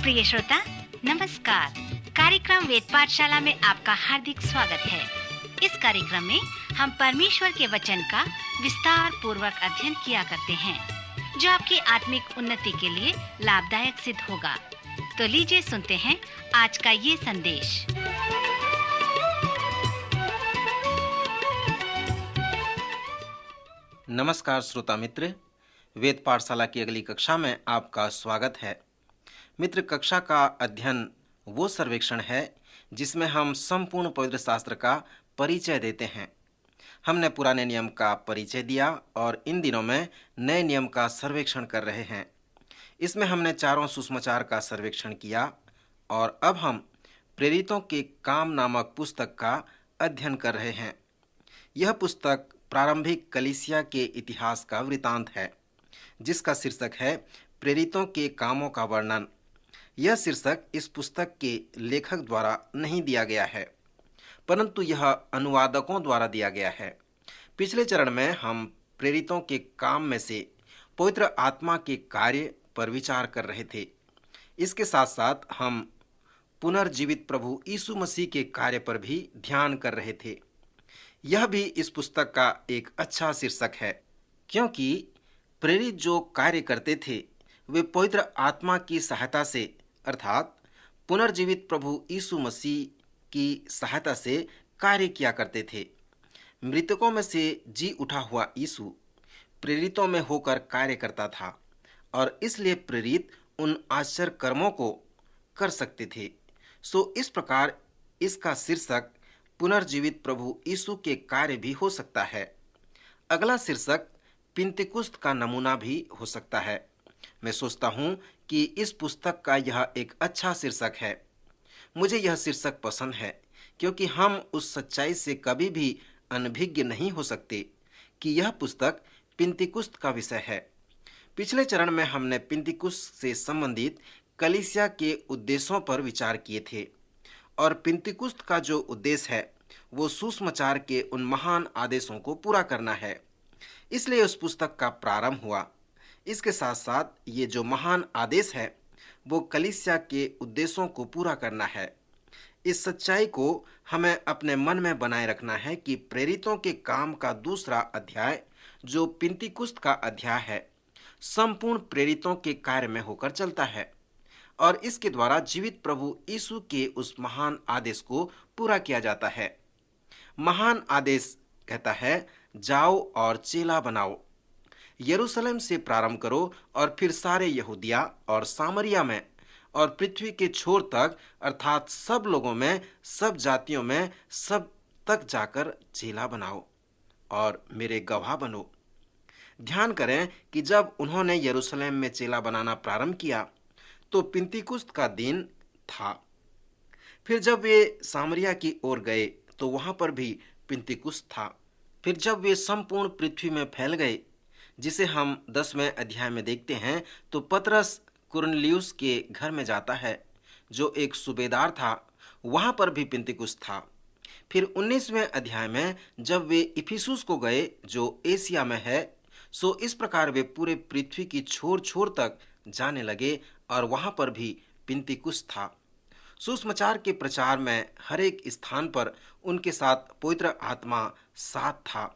प्रिय श्रोता नमस्कार। कार्यक्रम वेद पाठशाला में आपका हार्दिक स्वागत है। इस कार्यक्रम में हम परमेश्वर के वचन का विस्तार पूर्वक अध्ययन किया करते हैं, जो आपकी आत्मिक उन्नति के लिए लाभदायक सिद्ध होगा। तो लीजिए सुनते हैं आज का ये संदेश। नमस्कार श्रोता मित्र, वेद पाठशाला की अगली कक्षा में आपका स्वागत है। मित्र, कक्षा का अध्ययन वो सर्वेक्षण है जिसमें हम संपूर्ण पवित्र शास्त्र का परिचय देते हैं। हमने पुराने नियम का परिचय दिया और इन दिनों में नए नियम का सर्वेक्षण कर रहे हैं। इसमें हमने चारों सुसमाचार का सर्वेक्षण किया और अब हम प्रेरितों के काम नामक पुस्तक का अध्ययन कर रहे हैं। यह पुस्तक प्रारंभिक कलीसिया के इतिहास का वृतांत है, जिसका शीर्षक है प्रेरितों के कामों का वर्णन। यह शीर्षक इस पुस्तक के लेखक द्वारा नहीं दिया गया है, परंतु यह अनुवादकों द्वारा दिया गया है। पिछले चरण में हम प्रेरितों के काम में से पवित्र आत्मा के कार्य पर विचार कर रहे थे। इसके साथ साथ हम पुनर्जीवित प्रभु यीशु मसीह के कार्य पर भी ध्यान कर रहे थे। यह भी इस पुस्तक का एक अच्छा शीर्षक है, क्योंकि प्रेरित जो कार्य करते थे वे पवित्र आत्मा की सहायता से अर्थात पुनर्जीवित प्रभु यीशु मसीह की सहायता से कार्य किया करते थे। मृतकों में से जी उठा हुआ यीशु प्रेरितों में होकर कार्य करता था और इसलिए प्रेरित उन आश्चर्य कर्मों को कर सकते थे। सो इस प्रकार इसका शीर्षक पुनर्जीवित प्रभु यीशु के कार्य भी हो सकता है। अगला शीर्षक पिंतेकुस्त का नमूना भी हो सकता है। मैं सोचता हूँ कि इस पुस्तक का यह एक अच्छा शीर्षक है। मुझे यह शीर्षक पसंद है क्योंकि हम उस सच्चाई से कभी भी अनभिज्ञ नहीं हो सकते कि यह पुस्तक पिंतेकुस्त का विषय है। पिछले चरण में हमने पिंतेकुस्त से संबंधित कलीसिया के उद्देश्यों पर विचार किए थे और पिंतेकुस्त का जो उद्देश्य है वो सुसमाचार के उन महान आदेशों को पूरा करना है। इसलिए उस पुस्तक का प्रारंभ हुआ। इसके साथ साथ ये जो महान आदेश है वो कलीसिया के उद्देश्यों को पूरा करना है। इस सच्चाई को हमें अपने मन में बनाए रखना है कि प्रेरितों के काम का दूसरा अध्याय जो पिंतेकुस्त का अध्याय है संपूर्ण प्रेरितों के कार्य में होकर चलता है और इसके द्वारा जीवित प्रभु यीशु के उस महान आदेश को पूरा किया जाता है। महान आदेश कहता है, जाओ और चेला बनाओ। यरूशलेम से प्रारंभ करो और फिर सारे यहूदिया और सामरिया में और पृथ्वी के छोर तक अर्थात सब लोगों में, सब जातियों में, सब तक जाकर चेला बनाओ और मेरे गवाह बनो। ध्यान करें कि जब उन्होंने यरूशलेम में चेला बनाना प्रारंभ किया तो पिंतेकुस्त का दिन था। फिर जब वे सामरिया की ओर गए तो वहां पर भी पिंतेकुस्त था। फिर जब वे संपूर्ण पृथ्वी में फैल गए, जिसे हम 10वें अध्याय में देखते हैं, तो पतरस कुरनेलियुस के घर में जाता है जो एक सूबेदार था। वहां पर भी पिंतेकुस्त था। फिर 19वें अध्याय में जब वे इफिसुस को गए जो एशिया में है, सो इस प्रकार वे पूरे पृथ्वी की छोर छोर तक जाने लगे और वहां पर भी पिंतेकुस्त था। सुसमाचार के प्रचार में हर एक स्थान पर उनके साथ पवित्र आत्मा साथ था।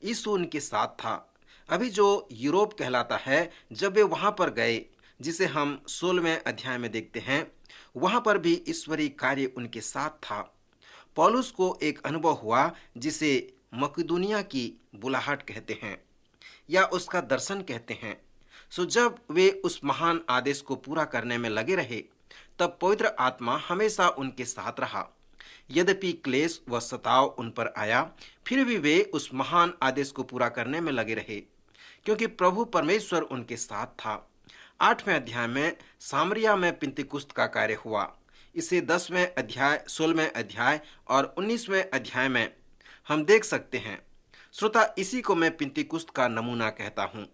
यीशु उनके साथ था। अभी जो यूरोप कहलाता है, जब वे वहां पर गए, जिसे हम 16वें अध्याय में देखते हैं, वहां पर भी ईश्वरीय कार्य उनके साथ था। पौलुस को एक अनुभव हुआ जिसे मकिदुनिया की बुलाहट कहते हैं या उसका दर्शन कहते हैं। सो जब वे उस महान आदेश को पूरा करने में लगे रहे, तब पवित्र आत्मा हमेशा उनके साथ रहा। यद्यपि क्लेश व सताव उन पर आया, फिर भी वे उस महान आदेश को पूरा करने में लगे रहे, क्योंकि प्रभु परमेश्वर उनके साथ था। 8वें अध्याय में सामरिया में पिंतेकुस्त का कार्य हुआ। इसे 10वें अध्याय, 16वें अध्याय और 19वें अध्याय में हम देख सकते हैं। श्रोता, इसी को मैं पिंतेकुस्त का नमूना कहता हूँ।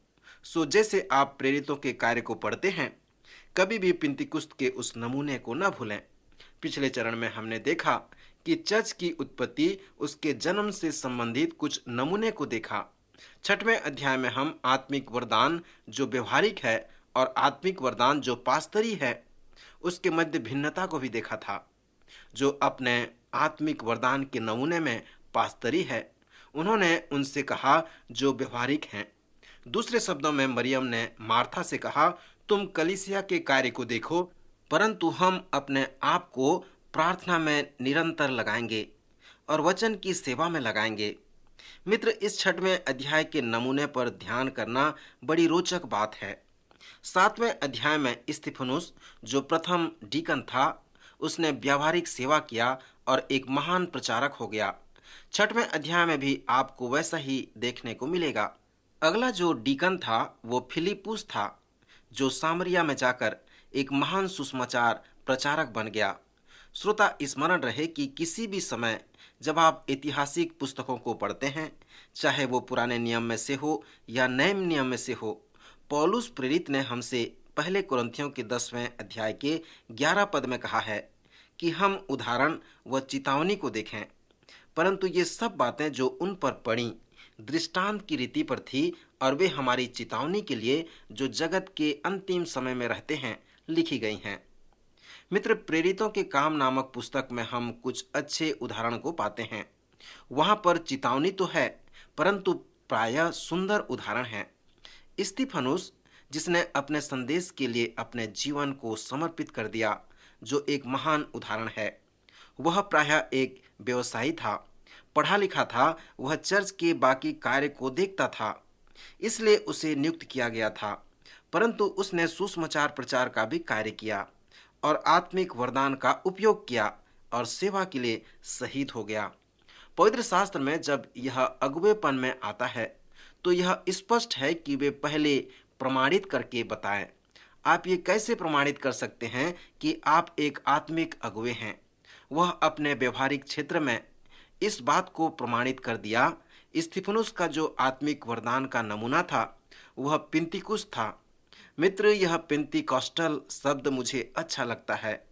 सो जैसे आप प्रेरितों के कार्य को पढ़ते हैं, कभी भी पिंतेकुस्त के उस नमूने को न भूलें। पिछले चरण में हमने देखा कि चर्च की उत्पत्ति, उसके जन्म से संबंधित कुछ नमूने को देखा। 6वें अध्याय में हम आत्मिक वरदान जो व्यवहारिक है और आत्मिक वरदान जो पास्तरी है उसके मध्य भिन्नता को भी देखा था। जो अपने आत्मिक वरदान के नमूने में पास्तरी है, उन्होंने उनसे कहा जो व्यवहारिक हैं। दूसरे शब्दों में मरियम ने मार्था से कहा, तुम कलीसिया के कार्य को देखो, परंतु हम अपने आप को प्रार्थना में निरंतर लगाएंगे और वचन की सेवा में लगाएंगे। मित्र, इस 6वें अध्याय के नमूने पर ध्यान करना बड़ी रोचक बात है। 7वें अध्याय में स्तिफनुस, जो प्रथम डीकन था, उसने व्यावहारिक सेवा किया और एक महान प्रचारक हो गया। 6वें अध्याय में भी आपको वैसा ही देखने को मिलेगा। अगला जो डीकन था वो फिलिपुस था, जो सामरिया में जाकर एक महान सुसमाचार प्रचारक बन गया। श्रोता, स्मरण रहे कि किसी भी समय जब आप ऐतिहासिक पुस्तकों को पढ़ते हैं, चाहे वो पुराने नियम में से हो या नए नियम में से हो, पौलुस प्रेरित ने हमसे पहले कुरिन्थियों के 10वें अध्याय के 11 पद में कहा है कि हम उदाहरण व चेतावनी को देखें, परंतु ये सब बातें जो उन पर पड़ी दृष्टांत की रीति पर थी और वे हमारी चेतावनी के लिए जो जगत के अंतिम समय में रहते हैं लिखी गई हैं। मित्र, प्रेरितों के काम नामक पुस्तक में हम कुछ अच्छे उदाहरण को पाते हैं। वहां पर चेतावनी तो है, परंतु प्रायः सुंदर उदाहरण है। स्तिफनुस, जिसने अपने संदेश के लिए अपने जीवन को समर्पित कर दिया, जो एक महान उदाहरण है। वह प्रायः एक व्यवसायी था, पढ़ा लिखा था, वह चर्च के बाकी कार्य को देखता था, इसलिए उसे नियुक्त किया गया था, परंतु उसने सुसमाचार प्रचार का भी कार्य किया और आत्मिक वरदान का उपयोग किया और सेवा के लिए शहीद हो गया। पवित्र शास्त्र में जब यह अगुवेपन में आता है तो यह स्पष्ट है कि वे पहले प्रमाणित करके बताएं। आप ये कैसे प्रमाणित कर सकते हैं कि आप एक आत्मिक अगुवे हैं? वह अपने व्यवहारिक क्षेत्र में इस बात को प्रमाणित कर दिया। स्तिफनुस का जो आत्मिक वरदान का नमूना था वह पिंतिकुस था। मित्र, यह पेंतिकॉस्टल शब्द मुझे अच्छा लगता है।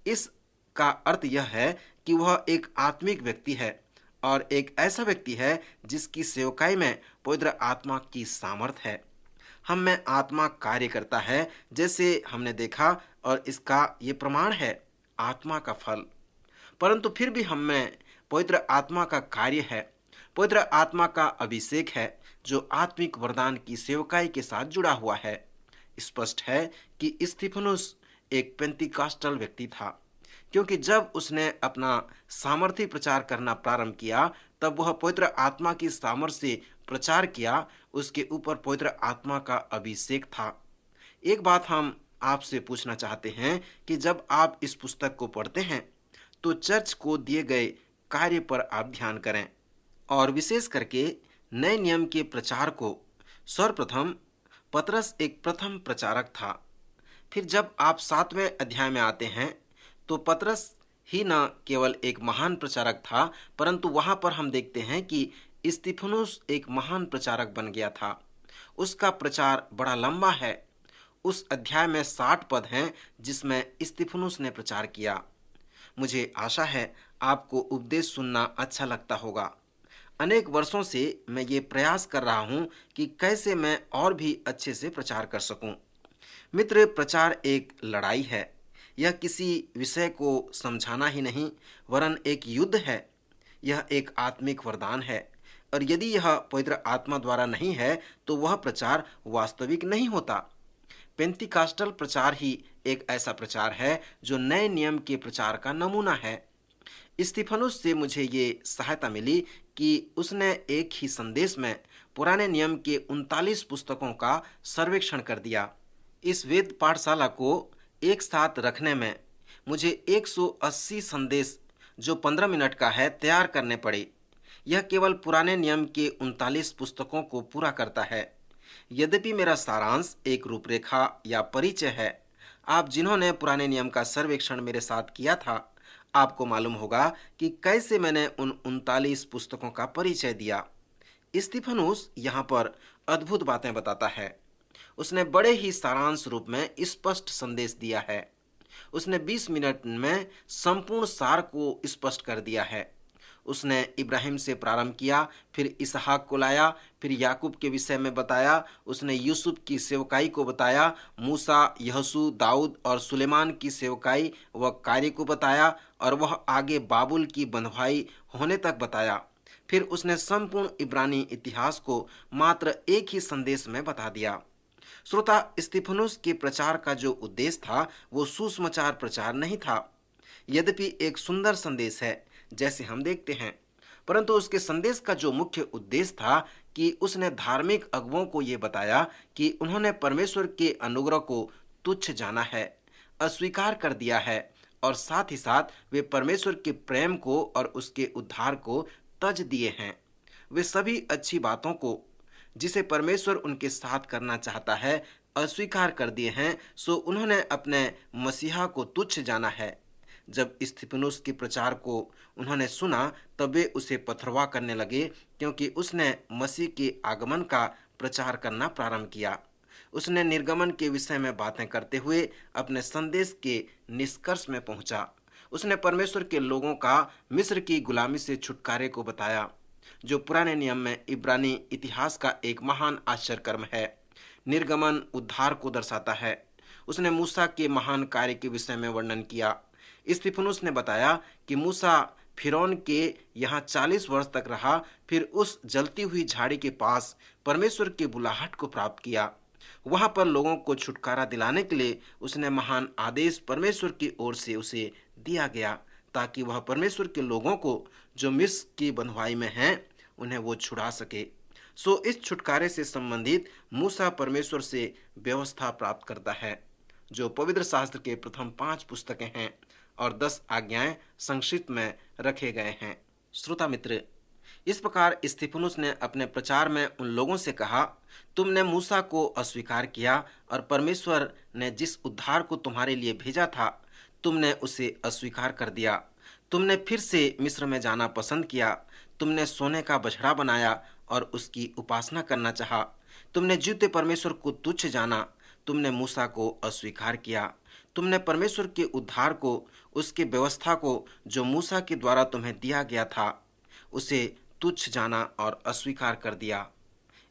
इसका अर्थ यह है कि वह एक आत्मिक व्यक्ति है और एक ऐसा व्यक्ति है जिसकी सेवकाई में पवित्र आत्मा की सामर्थ है। हम में आत्मा कार्य करता है, जैसे हमने देखा, और इसका ये प्रमाण है आत्मा का फल। परंतु फिर भी हम में पवित्र आत्मा का कार्य है, पवित्र आत्मा का अभिषेक है, जो आत्मिक वरदान की सेवकाई के साथ जुड़ा हुआ है। स्पष्ट है कि स्तिफनुस एक पेंतिकॉस्टल व्यक्ति था, क्योंकि जब उसने अपना सामर्थी प्रचार करना प्रारंभ किया तब वह पवित्र आत्मा की सामर्थ्य से प्रचार किया। उसके ऊपर पवित्र आत्मा का अभिषेक था। एक बात हम आपसे पूछना चाहते हैं कि जब आप इस पुस्तक को पढ़ते हैं तो चर्च को दिए गए कार्य पर आप ध्यान करें, और विशेष करके नए नियम के प्रचार को। सर्वप्रथम पतरस एक प्रथम प्रचारक था। फिर जब आप 7वें अध्याय में आते हैं तो पतरस ही न केवल एक महान प्रचारक था, परंतु वहां पर हम देखते हैं कि स्तिफनुस एक महान प्रचारक बन गया था। उसका प्रचार बड़ा लंबा है। उस अध्याय में 60 पद हैं जिसमें स्तिफनुस ने प्रचार किया। मुझे आशा है आपको उपदेश सुनना अच्छा लगता होगा। अनेक वर्षों से मैं ये प्रयास कर रहा हूँ कि कैसे मैं और भी अच्छे से प्रचार कर सकूं। मित्र, प्रचार एक लड़ाई है। यह किसी विषय को समझाना ही नहीं, वरन एक युद्ध है। यह एक आत्मिक वरदान है, और यदि यह पवित्र आत्मा द्वारा नहीं है तो वह प्रचार वास्तविक नहीं होता। पेंतिकॉस्टल प्रचार ही एक ऐसा प्रचार है जो नए नियम के प्रचार का नमूना है। स्तिफनुस से मुझे ये सहायता मिली कि उसने एक ही संदेश में पुराने नियम के 39 पुस्तकों का सर्वेक्षण कर दिया। इस वेद पाठशाला को एक साथ रखने में मुझे 180 संदेश, जो 15 मिनट का है, तैयार करने पड़े। यह केवल पुराने नियम के 39 पुस्तकों को पूरा करता है। यद्यपि मेरा सारांश एक रूपरेखा या परिचय है। आप जिन्होंने पुराने नियम का सर्वेक्षण मेरे साथ किया था, आपको मालूम होगा कि कैसे मैंने उन 39 पुस्तकों का परिचय दिया। स्तिफनुस यहाँ पर अद्भुत बातें बताता है। उसने बड़े ही सारांश रूप में स्पष्ट संदेश दिया है। उसने 20 मिनट में संपूर्ण सार को स्पष्ट कर दिया है। उसने इब्राहिम से प्रारंभ किया, फिर इसहाक को लाया, फिर याकूब के विषय में बताया, उसने यूसुफ की सेवकाई को बताया, मूसा, यहोशू, दाऊद और सुलेमान की सेवकाई व कार्य को बताया, और वह आगे बाबुल की बंधुआई होने तक बताया। फिर उसने संपूर्ण इब्रानी इतिहास को मात्र एक ही संदेश में बता दिया। श्रोता, स्तिफनुस के प्रचार का जो उद्देश्य था वो सुसमाचार प्रचार नहीं था, यद्यपि एक सुंदर संदेश है जैसे हम देखते हैं, परंतु उसके संदेश का जो मुख्य उद्देश्य था कि उसने धार्मिक अगुवों को ये बताया कि उन्होंने परमेश्वर के अनुग्रह को तुच्छ जाना है, अस्वीकार कर दिया है, और साथ ही साथ वे परमेश्वर के प्रेम को और उसके उद्धार को तज दिए हैं। वे सभी अच्छी बातों को जिसे परमेश्वर उनके साथ करना चाहता है अस्वीकार कर दिए हैं, सो उन्होंने अपने मसीहा को तुच्छ जाना है। जब स्तिफनुस के प्रचार को उन्होंने सुना तब वे उसे पथरवा करने लगे, क्योंकि उसने मसीह के आगमन का प्रचार करना प्रारंभ किया। उसने निर्गमन के विषय में बातें करते हुए अपने संदेश के निष्कर्ष में पहुंचा। उसने परमेश्वर के लोगों का मिस्र की गुलामी से छुटकारे को बताया, जो पुराने नियम में इब्रानी इतिहास का एक महान आश्चर्यकर्म है। निर्गमन उद्धार को दर्शाता है। उसने मूसा के महान कार्य के विषय में वर्णन किया। स्तिफनुस ने बताया कि मूसा फिरौन के यहाँ 40 वर्ष तक रहा, फिर उस जलती हुई झाड़ी के पास परमेश्वर के बुलाहट को प्राप्त किया। वहां पर लोगों को छुटकारा दिलाने के लिए उसने महान आदेश परमेश्वर की ओर से उसे दिया गया, ताकि वह परमेश्वर के लोगों को जो मिस्र की बंधुआई में हैं उन्हें वो छुड़ा सके। सो इस छुटकारे से संबंधित मूसा परमेश्वर से व्यवस्था प्राप्त करता है, जो पवित्र शास्त्र के प्रथम 5 पुस्तकें हैं और 10 आज्ञाएं संक्षिप्त में रखे गए हैं। श्रोता मित्र, इस प्रकार स्तिफनुस ने अपने प्रचार में उन लोगों से कहा, तुमने मूसा को अस्वीकार किया और परमेश्वर ने जिस उद्धार को तुम्हारे लिए भेजा था तुमने उसे अस्वीकार कर दिया। तुमने फिर से मिस्र में जाना पसंद किया। तुमने सोने का बछड़ा बनाया और उसकी उपासना करना चाहा। तुमने जीवते परमेश्वर को तुच्छ जाना। तुमने मूसा को अस्वीकार किया। तुमने परमेश्वर के उद्धार को, उसकी व्यवस्था को जो मूसा के द्वारा तुम्हें दिया गया था, उसे तुच्छ जाना और अस्वीकार कर दिया।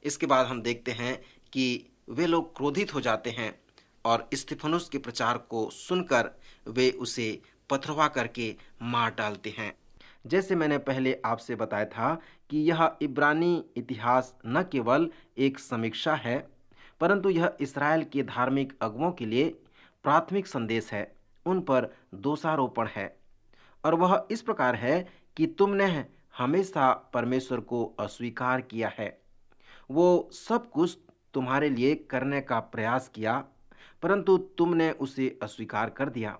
इसके बाद हम देखते हैं कि वे लोग क्रोधित हो जाते हैं और स्तिफनुस के प्रचार को सुनकर वे उसे पथरवा करके मार डालते हैं। जैसे मैंने पहले आपसे बताया था कि यह इब्रानी इतिहास न केवल एक समीक्षा है, परंतु यह इसराइल के धार्मिक अगुवों के लिए प्राथमिक संदेश है, उन पर दोषारोपण है। और वह इस प्रकार है कि तुमने हमेशा परमेश्वर को अस्वीकार किया है। वो सब कुछ तुम्हारे लिए करने का प्रयास किया, परंतु तुमने उसे अस्वीकार कर दिया।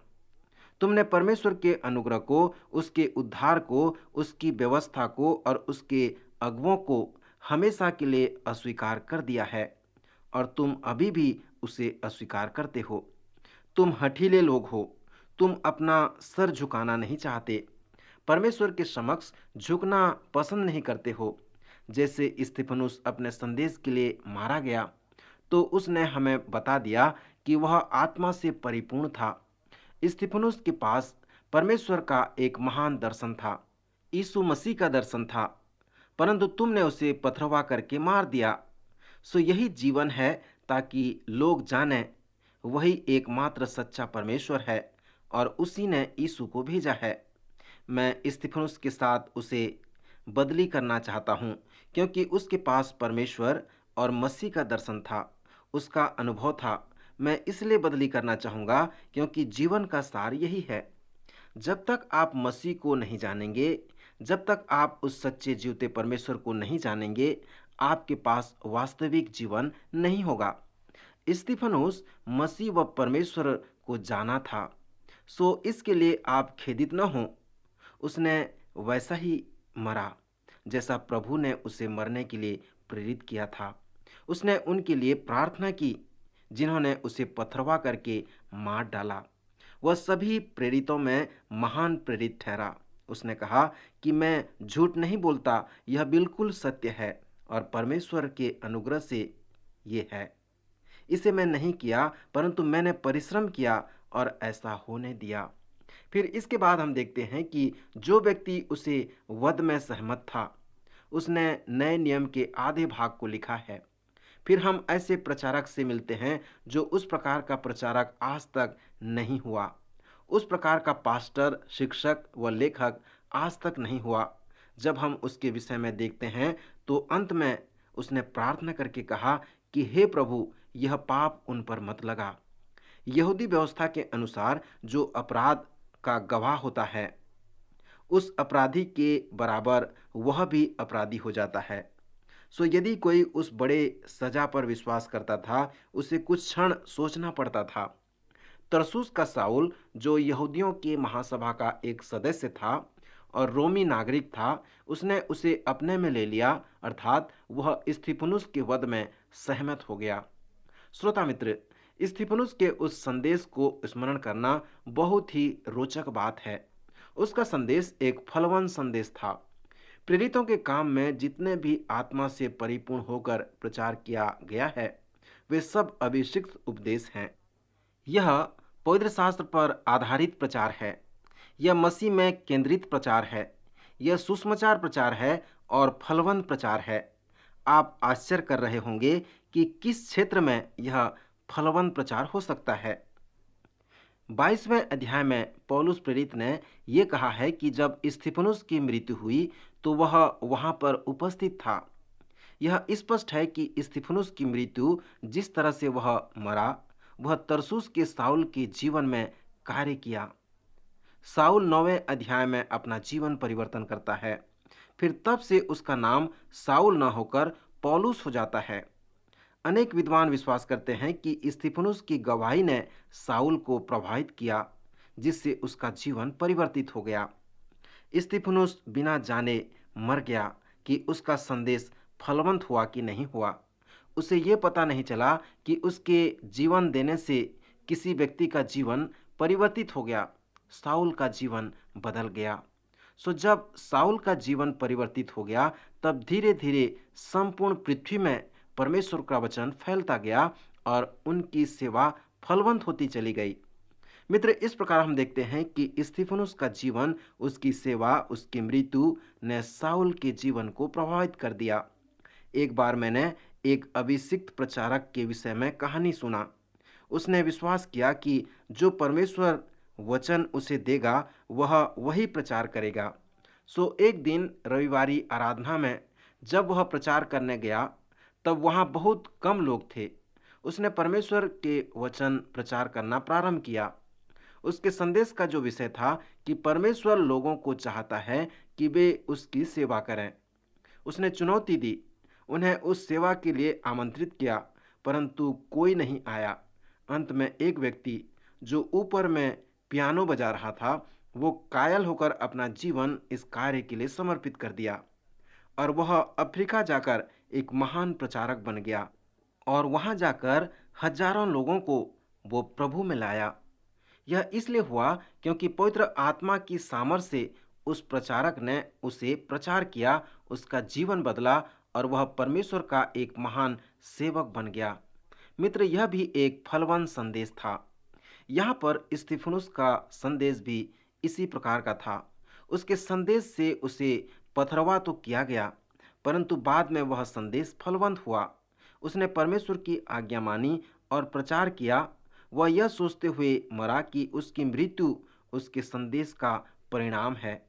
तुमने परमेश्वर के अनुग्रह को, उसके उद्धार को, उसकी व्यवस्था को और उसके अगुवों को हमेशा के लिए अस्वीकार कर दिया है, और तुम अभी भी उसे अस्वीकार करते हो। तुम हठीले लोग हो। तुम अपना सर झुकाना नहीं चाहते, परमेश्वर के समक्ष झुकना पसंद नहीं करते हो। जैसे स्तिफनुस अपने संदेश के लिए मारा गया, तो उसने हमें बता दिया कि वह आत्मा से परिपूर्ण था। स्तिफनुस के पास परमेश्वर का एक महान दर्शन था, यीशु मसीह का दर्शन था, परंतु तुमने उसे पथरवा करके मार दिया। सो यही जीवन है, ताकि लोग जानें वही एकमात्र सच्चा परमेश्वर है और उसी ने यीशु को भेजा है। मैं स्तिफनुस के साथ उसे बदली करना चाहता हूँ, क्योंकि उसके पास परमेश्वर और मसीह का दर्शन था, उसका अनुभव था। मैं इसलिए बदली करना चाहूँगा क्योंकि जीवन का सार यही है। जब तक आप मसीह को नहीं जानेंगे, जब तक आप उस सच्चे जीवते परमेश्वर को नहीं जानेंगे, आपके पास वास्तविक जीवन नहीं होगा। स्तिफनुस मसीह व परमेश्वर को जाना था, सो इसके लिए आप खेदित न हो। उसने वैसा ही मरा जैसा प्रभु ने उसे मरने के लिए प्रेरित किया था। उसने उनके लिए प्रार्थना की जिन्होंने उसे पथरवा करके मार डाला। वह सभी प्रेरितों में महान प्रेरित ठहरा। उसने कहा कि मैं झूठ नहीं बोलता, यह बिल्कुल सत्य है और परमेश्वर के अनुग्रह से ये है। इसे मैं नहीं किया, परंतु मैंने परिश्रम किया और ऐसा होने दिया। फिर इसके बाद हम देखते हैं कि जो व्यक्ति उसे वध में सहमत था, उसने नए नियम के आधे भाग को लिखा है। फिर हम ऐसे प्रचारक से मिलते हैं जो उस प्रकार का प्रचारक आज तक नहीं हुआ, उस प्रकार का पास्टर, शिक्षक व लेखक आज तक नहीं हुआ। जब हम उसके विषय में देखते हैं तो अंत में उसने प्रार्थना करके कहा कि हे प्रभु, यह पाप उन पर मत लगा। यहूदी व्यवस्था के अनुसार जो अपराध का गवाह होता है, उस अपराधी के बराबर वह भी अपराधी हो जाता है। सो यदि कोई उस बड़े सजा पर विश्वास करता था, उसे कुछ क्षण सोचना पड़ता था। तरसुस का साउल, जो यहूदियों की महासभा का एक सदस्य था और रोमी नागरिक था, उसने उसे अपने में ले लिया, अर्थात वह स्तिफनुस के वध में सहमत हो गया। श्रोता मित्र, स्तिफनुस के उस संदेश को स्मरण करना बहुत ही रोचक बात है। उसका संदेश एक फलवान संदेश था। प्रेरितों के काम में जितने भी आत्मा से परिपूर्ण होकर प्रचार किया गया है, वे सब अभिषिक्त उपदेश हैं। यह पवित्र शास्त्र पर आधारित प्रचार है। यह मसीह में केंद्रित प्रचार है। यह सुसमाचार प्रचार है और फलवंत प्रचार है। आप आश्चर्य कर रहे होंगे कि किस क्षेत्र में यह फलवंत प्रचार हो सकता है। 22वें अध्याय में पौलुस प्रेरित ने यह कहा है कि जब स्तिफनुस की मृत्यु हुई तो वह वहां पर उपस्थित था। यह स्पष्ट है कि स्तिफनुस की मृत्यु जिस तरह से वह मरा, वह तरसुस के साउल के जीवन में कार्य किया। साउल 9वें अध्याय में अपना जीवन परिवर्तन करता है। फिर तब से उसका नाम साउल न होकर पौलुस हो जाता है। अनेक विद्वान विश्वास करते हैं कि स्तिफनुस की गवाही ने साउल को प्रभावित किया, जिससे उसका जीवन परिवर्तित हो गया। स्तिफनुस बिना जाने मर गया कि उसका संदेश फलवंत हुआ कि नहीं हुआ। उसे ये पता नहीं चला कि उसके जीवन देने से किसी व्यक्ति का जीवन परिवर्तित हो गया। साउल का जीवन बदल गया। सो जब साउल का जीवन परिवर्तित हो गया, तब धीरे धीरे संपूर्ण पृथ्वी में परमेश्वर का वचन फैलता गया और उनकी सेवा फलवंत होती चली गई। मित्र, इस प्रकार हम देखते हैं कि स्तिफनुस का जीवन, उसकी सेवा, उसकी मृत्यु ने साउल के जीवन को प्रभावित कर दिया। एक बार मैंने एक अभिषिक्त प्रचारक के विषय में कहानी सुना। उसने विश्वास किया कि जो परमेश्वर वचन उसे देगा वह वही प्रचार करेगा। सो एक दिन रविवारी आराधना में जब वह प्रचार करने गया, तब वहाँ बहुत कम लोग थे। उसने परमेश्वर के वचन प्रचार करना प्रारंभ किया। उसके संदेश का जो विषय था कि परमेश्वर लोगों को चाहता है कि वे उसकी सेवा करें। उसने चुनौती दी, उन्हें उस सेवा के लिए आमंत्रित किया, परंतु कोई नहीं आया। अंत में एक व्यक्ति जो ऊपर में पियानो बजा रहा था, वो कायल होकर अपना जीवन इस कार्य के लिए समर्पित कर दिया और वह अफ्रीका जाकर एक महान प्रचारक बन गया और वहां जाकर हजारों लोगों को वो प्रभु में लाया। यह इसलिए हुआ क्योंकि पवित्र आत्मा की सामर्थ्य से उस प्रचारक ने उसे प्रचार किया, उसका जीवन बदला और वह परमेश्वर का एक महान सेवक बन गया। मित्र, यह भी एक फलवान संदेश था। यहाँ पर स्तिफनुस का संदेश भी इसी प्रकार का था। उसके संदेश से उसे पथरवा तो किया गया, परंतु बाद में वह संदेश फलवंत हुआ। उसने परमेश्वर की आज्ञा मानी और प्रचार किया। वह यह सोचते हुए मरा कि उसकी मृत्यु उसके संदेश का परिणाम है।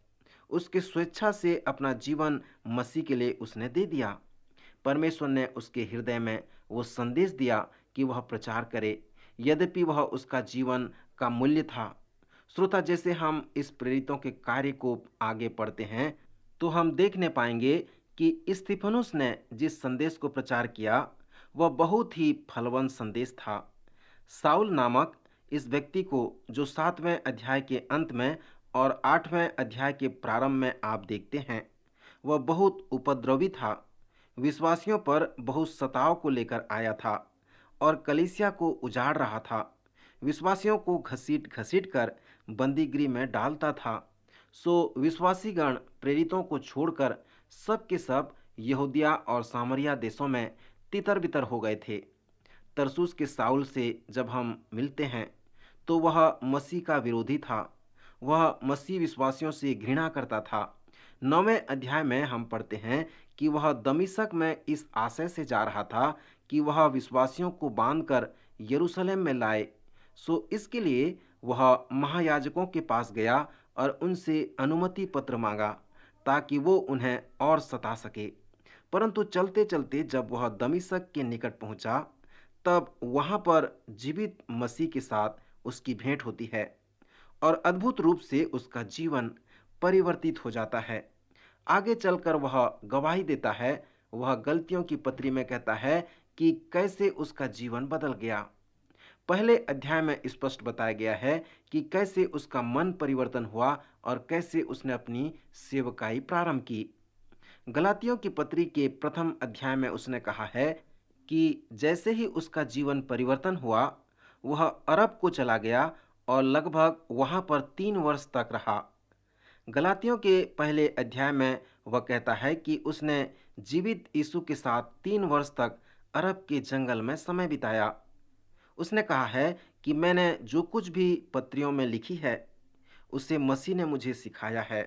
उसके स्वेच्छा से अपना जीवन मसीह के लिए उसने दे दिया। परमेश्वर ने उसके हृदय में वो संदेश दिया कि वह प्रचार करे, यद्यपि वह उसका जीवन का मूल्य था। श्रोता, जैसे हम इस प्रेरितों के कार्य को आगे पढ़ते हैं तो हम देखने पाएंगे कि स्तिफनुस ने जिस संदेश को प्रचार किया वह बहुत ही फलवंत संदेश था। साउल नामक इस व्यक्ति को जो 7वें अध्याय के अंत में और 8वें अध्याय के प्रारंभ में आप देखते हैं, वह बहुत उपद्रवी था। विश्वासियों पर बहुत सताव को लेकर आया था और कलीसिया को उजाड़ रहा था। विश्वासियों को घसीट घसीट कर बंदीगृह में डालता था। सो विश्वासीगण प्रेरितों को छोड़कर सब के सब यहूदिया और सामरिया देशों में तितर बितर हो गए थे। तरसुस के साउल से जब हम मिलते हैं तो वह मसीह का विरोधी था। वह मसीह विश्वासियों से घृणा करता था। 9वें अध्याय में हम पढ़ते हैं कि वह दमिश्क में इस आशय से जा रहा था कि वह विश्वासियों को बांधकर यरूशलेम में लाए। सो इसके लिए वह महायाजकों के पास गया और उनसे अनुमति पत्र मांगा ताकि वो उन्हें और सता सके। परंतु चलते चलते जब वह दमिश्क के निकट पहुंचा, तब वहां पर जीवित मसीह के साथ उसकी भेंट होती है और अद्भुत रूप से उसका जीवन परिवर्तित हो जाता है। आगे चलकर वह गवाही देता है। वह गलतियों की पत्री में कहता है कि कैसे उसका जीवन बदल गया। पहले अध्याय में स्पष्ट बताया गया है कि कैसे उसका मन परिवर्तन हुआ और कैसे उसने अपनी सेवकाई प्रारंभ की। गलातियों की पत्री के प्रथम अध्याय में उसने कहा है कि जैसे ही उसका जीवन परिवर्तन हुआ, वह अरब को चला गया और लगभग वहां पर 3 वर्ष तक रहा। गलातियों के पहले अध्याय में वह कहता है कि उसने जीवित यीशु के साथ 3 वर्ष तक अरब के जंगल में समय बिताया। उसने कहा है कि मैंने जो कुछ भी पत्रियों में लिखी है उसे मसीह ने मुझे सिखाया है।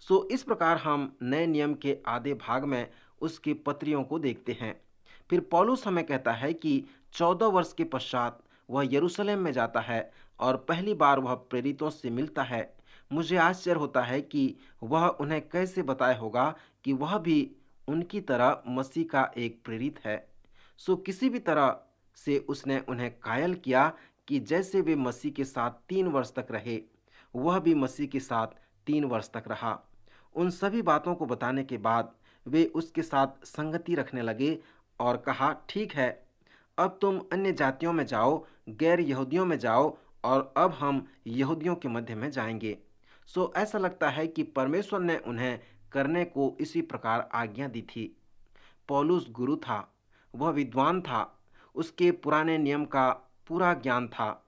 सो इस प्रकार हम नए नियम के आधे भाग में उसकी पत्रियों को देखते हैं। फिर पौलुस हमें कहता है कि 14 वर्ष के पश्चात वह यरूशलेम में जाता है और पहली बार वह प्रेरितों से मिलता है। मुझे आश्चर्य होता है कि वह उन्हें कैसे बताया होगा कि वह भी उनकी तरह मसीह का एक प्रेरित है। सो किसी भी तरह से उसने उन्हें कायल किया कि जैसे वे मसीह के साथ 3 वर्ष तक रहे, वह भी मसीह के साथ 3 वर्ष तक रहा। उन सभी बातों को बताने के बाद वे उसके साथ संगति रखने लगे और कहा, ठीक है, अब तुम अन्य जातियों में जाओ, गैर यहूदियों में जाओ और अब हम यहूदियों के मध्य में जाएंगे। सो ऐसा लगता है कि परमेश्वर ने उन्हें करने को इसी प्रकार आज्ञा दी थी। पौलुस गुरु था, वह विद्वान था, उसके पुराने नियम का पूरा ज्ञान था,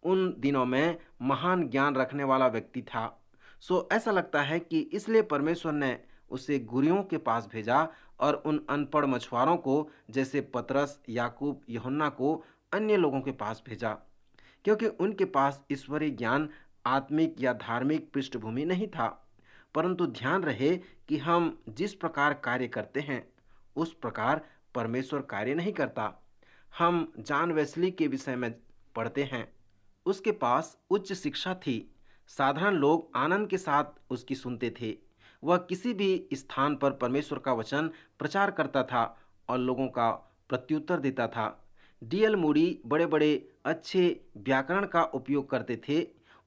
उन दिनों में महान ज्ञान रखने वाला व्यक्ति था। सो ऐसा लगता है कि इसलिए परमेश्वर ने उसे गुरुओं के पास भेजा और उन अनपढ़ मछुआरों को जैसे पतरस, याकूब, यूहन्ना को अन्य लोगों के पास भेजा, क्योंकि उनके पास ईश्वरीय ज्ञान, आत्मिक या धार्मिक पृष्ठभूमि नहीं था। परंतु ध्यान रहे कि हम जिस प्रकार कार्य करते हैं उस प्रकार परमेश्वर कार्य नहीं करता। हम जॉन वेस्ली के विषय में पढ़ते हैं। उसके पास उच्च शिक्षा थी, साधारण लोग आनंद के साथ उसकी सुनते थे। वह किसी भी स्थान पर परमेश्वर का वचन प्रचार करता था और लोगों का प्रत्युत्तर देता था। डीएल मूडी बड़े बड़े अच्छे व्याकरण का उपयोग करते थे।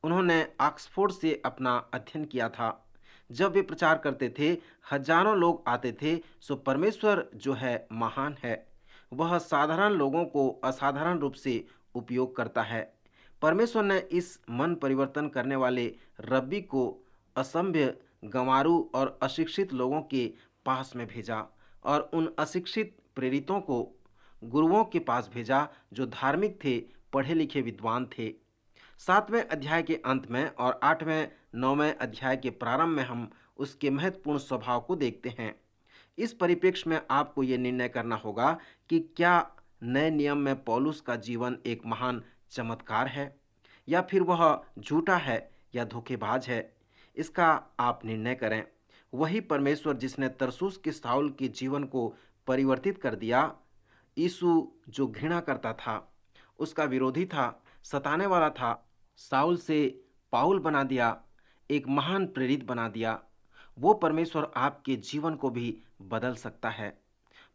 उन्होंने ऑक्सफोर्ड से अपना अध्ययन किया था। जब वे प्रचार करते थे, हजारों लोग आते थे। सो परमेश्वर जो है महान है, वह साधारण लोगों को असाधारण रूप से उपयोग करता है। परमेश्वर ने इस मन परिवर्तन करने वाले रब्बी को असभ्य, गंवारू और अशिक्षित लोगों के पास में भेजा और उन अशिक्षित प्रेरितों को गुरुओं के पास भेजा जो धार्मिक थे, पढ़े लिखे विद्वान थे। 7वें अध्याय के अंत में और 8वें 9वें अध्याय के प्रारंभ में हम उसके महत्वपूर्ण स्वभाव को देखते हैं। इस परिप्रेक्ष्य में आपको ये निर्णय करना होगा कि क्या नए नियम में पौलुस का जीवन एक महान चमत्कार है या फिर वह झूठा है या धोखेबाज है। इसका आप निर्णय करें। वही परमेश्वर जिसने तरसुस के साउल के जीवन को परिवर्तित कर दिया, यीशु जो घृणा करता था, उसका विरोधी था, सताने वाला था, साउल से पाउल बना दिया, एक महान प्रेरित बना दिया, वो परमेश्वर आपके जीवन को भी बदल सकता है।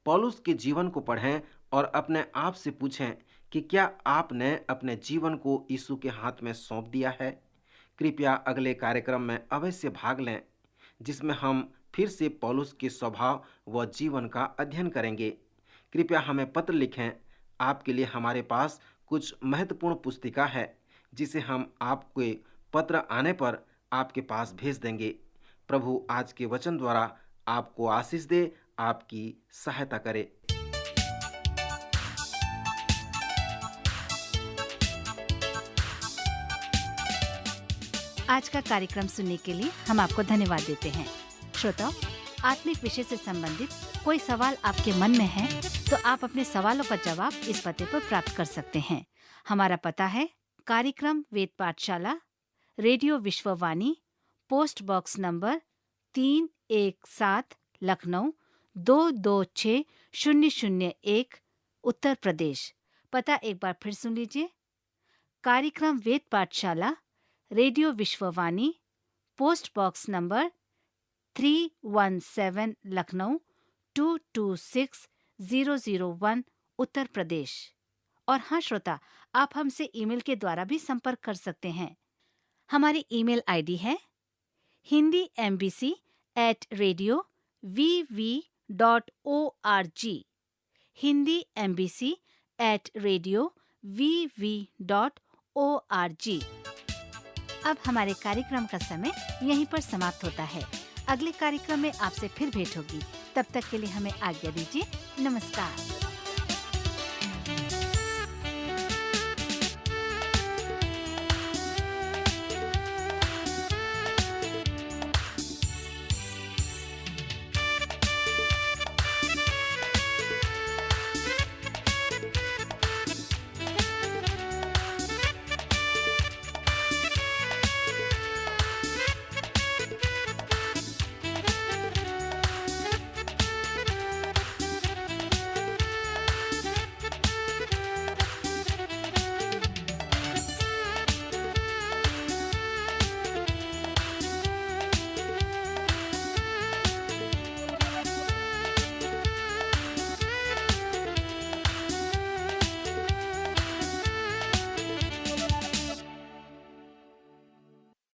पौलुस के जीवन को पढ़ें और अपने आप से पूछें कि क्या आपने अपने जीवन को यीशु के हाथ में सौंप दिया है। कृपया अगले कार्यक्रम में अवश्य भाग लें, जिसमें हम फिर से पौलुस के स्वभाव व जीवन का अध्ययन करेंगे। कृपया हमें पत्र लिखें। आपके लिए हमारे पास कुछ महत्वपूर्ण पुस्तिका है जिसे हम आपके पत्र आने पर आपके पास भेज देंगे। प्रभु आज के वचन द्वारा आपको आशीष दे, आपकी सहायता करे। आज का कार्यक्रम सुनने के लिए हम आपको धन्यवाद देते हैं। श्रोताओ, आत्मिक विषय से संबंधित कोई सवाल आपके मन में है तो आप अपने सवालों का जवाब इस पते पर प्राप्त कर सकते हैं। हमारा पता है कार्यक्रम Ved Pathshala, radio Vishwavani, post box number 317, Lucknow 226001, Uttar Pradesh. पता एक बार फिर सुन लीजिए। कार्यक्रम Ved Pathshala, radio Vishwavani, post box number 317, Lucknow 226001, Uttar Pradesh. और हाँ श्रोता, आप हमसे ईमेल के द्वारा भी संपर्क कर सकते हैं। हमारी ईमेल आईडी है hindiembassy@radio.vv.org, hindiembassy@radio.vv.org। अब हमारे कार्यक्रम का समय यहीं पर समाप्त होता है। अगले कार्यक्रम में आपसे फिर भेंट होगी। तब तक के लिए हमें आज्ञा दीजिए। नमस्कार।